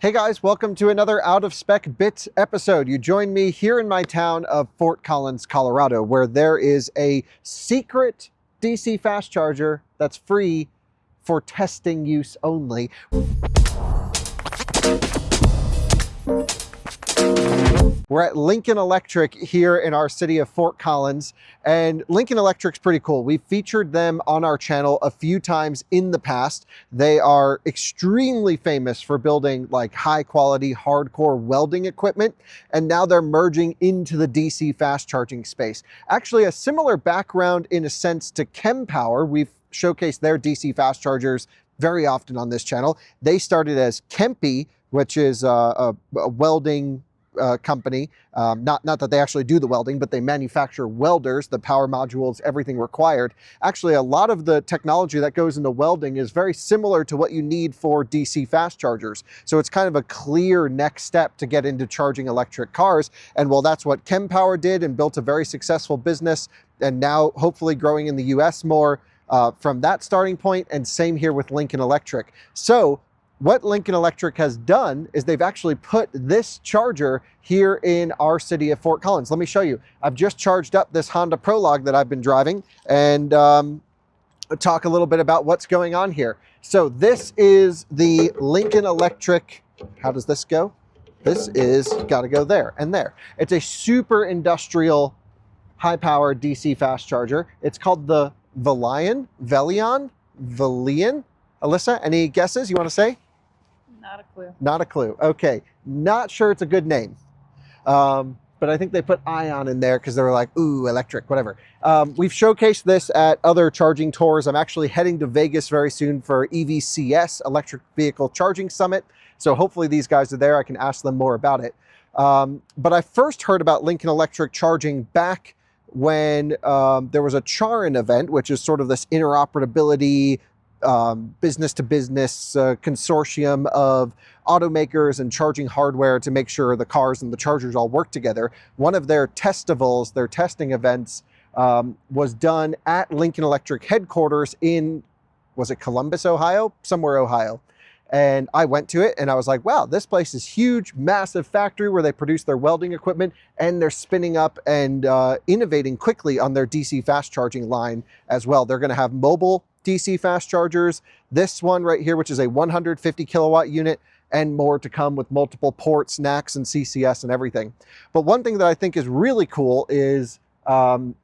Hey guys, welcome to another Out of Spec Bits episode. You join me here in my town of Fort Collins, Colorado, where there is a secret DC fast charger that's free for testing use only. We're at Lincoln Electric here in our city of Fort Collins, and Lincoln Electric's pretty cool. We've featured them on our channel a few times in the past. They are extremely famous for building like high quality, hardcore welding equipment, and now they're merging into the DC fast charging space. Actually, a similar background in a sense to ChemPower. We've showcased their DC fast chargers very often on this channel. They started as Kempe, which is a welding company. Not that they actually do the welding, but they manufacture welders, the power modules, everything required. Actually, a lot of the technology that goes into welding is very similar to what you need for DC fast chargers. So it's kind of a clear next step to get into charging electric cars. And well, that's what ChemPower did and built a very successful business, and now hopefully growing in the US more from that starting point, and same here with Lincoln Electric. So what Lincoln Electric has done is they've actually put this charger here in our city of Fort Collins. Let me show you. I've just charged up this Honda Prologue that I've been driving, and talk a little bit about what's going on here. So this is the Lincoln Electric. How does this go? This is got to go there and there. It's a super industrial high power DC fast charger. It's called the Velion. Alyssa, any guesses you want to say? Not a clue. Not a clue. Okay. Not sure it's a good name. But I think they put ion in there because they were like, ooh, electric, whatever. We've showcased this at other charging tours. I'm actually heading to Vegas very soon for EVCS, Electric Vehicle Charging Summit. So hopefully these guys are there. I can ask them more about it. But I first heard about Lincoln Electric charging back when there was a Charin event, which is sort of this interoperability business-to-business consortium of automakers and charging hardware to make sure the cars and the chargers all work together. One of their testivals, their testing events, was done at Lincoln Electric headquarters in, was it Columbus, Ohio? Somewhere Ohio. And I went to it and I was like, wow, this place is huge, massive factory where they produce their welding equipment, and they're spinning up and innovating quickly on their DC fast charging line as well. They're going to have mobile DC fast chargers, this one right here, which is a 150 kilowatt unit, and more to come with multiple ports, NACS and CCS and everything. But one thing that I think is really cool is Lincoln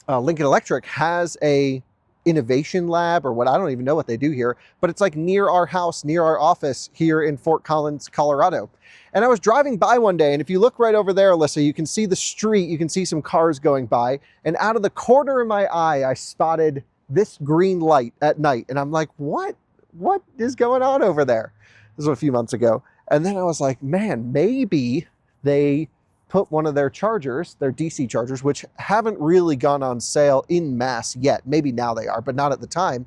Electric has a innovation lab, or what, I don't even know what they do here, but it's like near our house, near our office here in Fort Collins, Colorado. And I was driving by one day, and if you look right over there, Alyssa, you can see the street, you can see some cars going by, and out of the corner of my eye, I spotted this green light at night. And I'm like, what is going on over there? This was a few months ago. And then I was like, man, maybe they put one of their chargers, their DC chargers, which haven't really gone on sale in mass yet. Maybe now they are, but not at the time.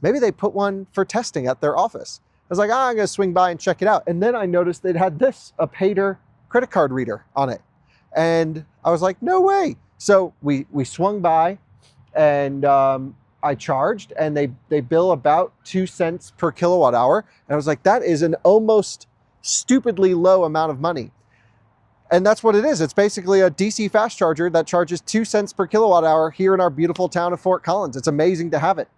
Maybe they put one for testing at their office. I was like, I'm going to swing by and check it out. And then I noticed they'd had this, a Pater credit card reader on it. And I was like, no way. So we swung by, and I charged, and they bill about 2 cents per kilowatt hour. And I was like, that is an almost stupidly low amount of money. And that's what it is. It's basically a DC fast charger that charges 2 cents per kilowatt hour here in our beautiful town of Fort Collins. It's amazing to have it.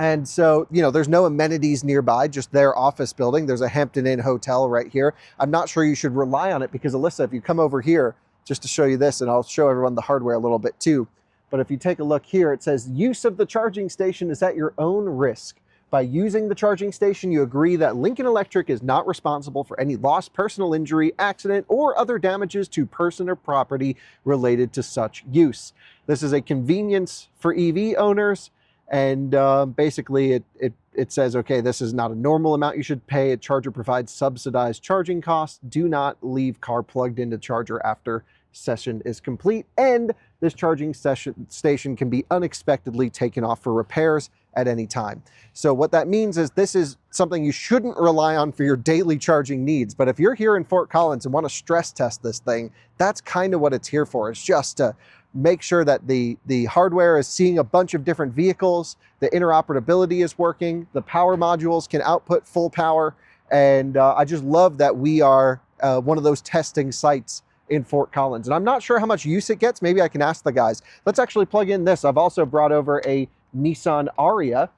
And so, you know, there's no amenities nearby, just their office building. There's a Hampton Inn hotel right here. I'm not sure you should rely on it because, Alyssa, if you come over here, just to show you this, and I'll show everyone the hardware a little bit too. But if you take a look here, it says use of the charging station is at your own risk. By using the charging station, you agree that Lincoln Electric is not responsible for any loss, personal injury, accident, or other damages to person or property related to such use. This is a convenience for EV owners, and basically it says, okay, this is not a normal amount you should pay. A charger provides subsidized charging costs. Do not leave car plugged into charger after session is complete, and this charging station can be unexpectedly taken off for repairs at any time. So what that means is this is something you shouldn't rely on for your daily charging needs. But if you're here in Fort Collins and want to stress test this thing, that's kind of what it's here for. It's just to make sure that the hardware is seeing a bunch of different vehicles, the interoperability is working, the power modules can output full power, And I just love that we are one of those testing sites in Fort Collins. And I'm not sure how much use it gets. Maybe I can ask the guys. Let's actually plug in this. I've also brought over a Nissan Aria,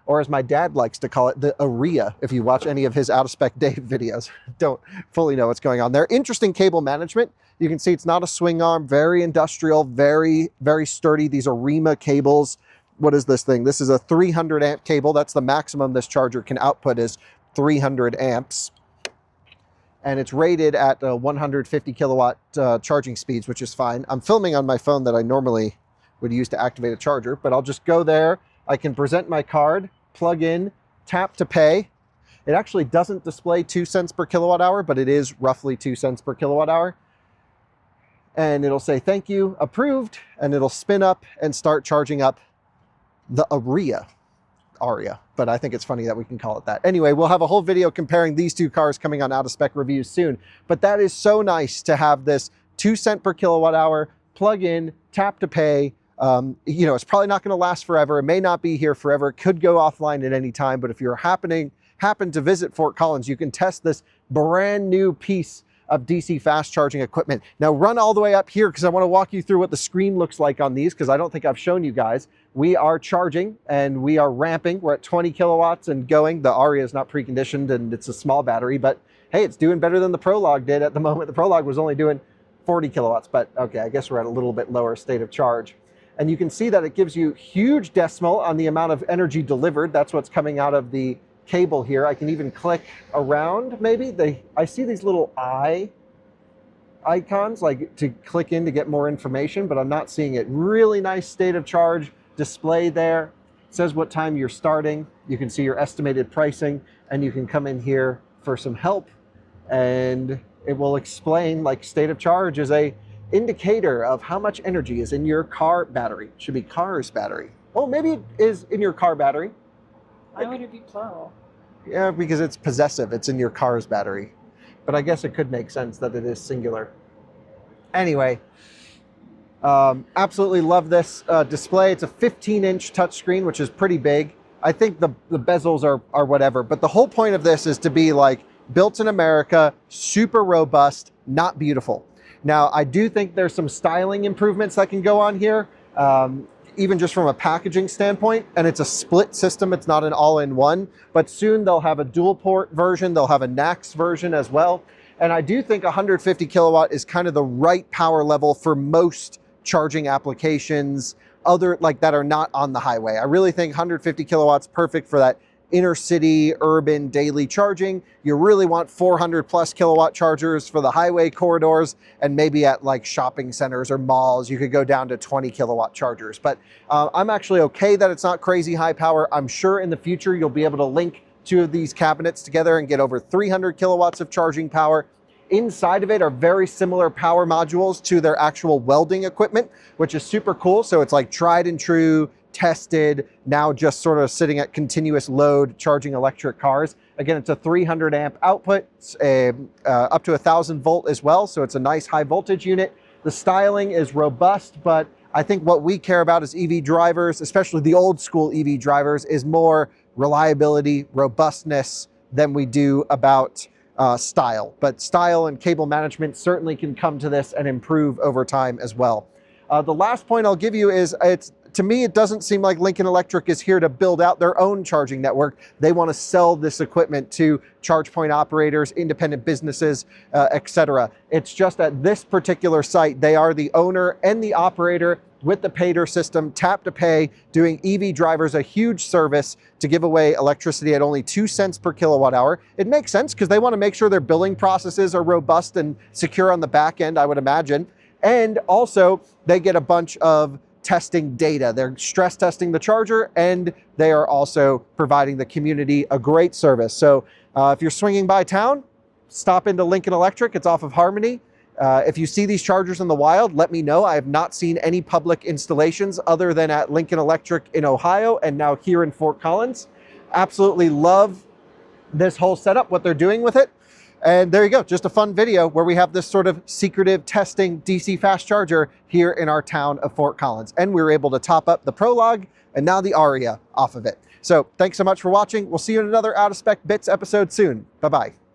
or as my dad likes to call it, the Aria, if you watch any of his Out of Spec Dave videos. Don't fully know what's going on there. Interesting cable management. You can see it's not a swing arm, very industrial, very, very sturdy. These are REMA cables. What is this thing? This is a 300 amp cable. That's the maximum this charger can output, is 300 amps. And it's rated at 150 kilowatt charging speeds, which is fine. I'm filming on my phone that I normally would use to activate a charger, but I'll just go there. I can present my card, plug in, tap to pay. It actually doesn't display 2 cents per kilowatt hour, but it is roughly 2 cents per kilowatt hour. And it'll say, thank you, approved, and it'll spin up and start charging up the Aria, but I think it's funny that we can call it that. Anyway, we'll have a whole video comparing these two cars coming on Out of Spec reviews soon. But that is so nice to have this 2 cent per kilowatt hour, plug in, tap to pay. You know, it's probably not going to last forever. It may not be here forever. It could go offline at any time. But if you're happen to visit Fort Collins, you can test this brand new piece of DC fast charging equipment. Now run all the way up here because I want to walk you through what the screen looks like on these, because I don't think I've shown you guys. We are charging and we are ramping. We're at 20 kilowatts and going. The Aria is not preconditioned and it's a small battery, but hey, it's doing better than the Prologue did at the moment. The Prologue was only doing 40 kilowatts, but okay, I guess we're at a little bit lower state of charge. And you can see that it gives you huge decimal on the amount of energy delivered. That's what's coming out of the cable here. I can even click around maybe. I see these little icons like to click in to get more information, but I'm not seeing it. Really nice state of charge display there. It says what time you're starting. You can see your estimated pricing, and you can come in here for some help and it will explain, like, state of charge is a indicator of how much energy is in your car battery. It should be car's battery. Oh, maybe it is in your car battery. Why would it be plural? Yeah, because it's possessive. It's in your car's battery. But I guess it could make sense that it is singular. Anyway, absolutely love this display. It's a 15-inch touchscreen, which is pretty big. I think the bezels are whatever. But the whole point of this is to be like built in America, super robust, not beautiful. Now, I do think there's some styling improvements that can go on here. Even just from a packaging standpoint, and it's a split system. It's not an all-in-one, but soon they'll have a dual port version. They'll have a NACS version as well. And I do think 150 kilowatt is kind of the right power level for most charging applications, that are not on the highway. I really think 150 kilowatts perfect for that inner city, urban, daily charging. You really want 400 plus kilowatt chargers for the highway corridors, and maybe at like shopping centers or malls, you could go down to 20 kilowatt chargers. But I'm actually okay that it's not crazy high power. I'm sure in the future you'll be able to link two of these cabinets together and get over 300 kilowatts of charging power. Inside of it are very similar power modules to their actual welding equipment, which is super cool. So it's like tried and true, tested, now just sort of sitting at continuous load charging electric cars. Again, it's a 300 amp output, up to 1000 volt as well. So it's a nice high voltage unit. The styling is robust, but I think what we care about as EV drivers, especially the old school EV drivers, is more reliability, robustness than we do about style. But style and cable management certainly can come to this and improve over time as well. The last point I'll give you is to me, it doesn't seem like Lincoln Electric is here to build out their own charging network. They want to sell this equipment to charge point operators, independent businesses, etc. It's just at this particular site, they are the owner and the operator with the Pater system, tap to pay, doing EV drivers a huge service to give away electricity at only 2 cents per kilowatt hour. It makes sense because they want to make sure their billing processes are robust and secure on the back end, I would imagine. And also, they get a bunch of testing data. They're stress testing the charger, and they are also providing the community a great service. So if you're swinging by town, stop into Lincoln Electric. It's off of Harmony. If you see these chargers in the wild, let me know. I have not seen any public installations other than at Lincoln Electric in Ohio and now here in Fort Collins. Absolutely love this whole setup, what they're doing with it. And there you go, just a fun video where we have this sort of secretive testing DC fast charger here in our town of Fort Collins. And we were able to top up the Prologue and now the Aria off of it. So thanks so much for watching. We'll see you in another Out of Spec Bits episode soon. Bye-bye.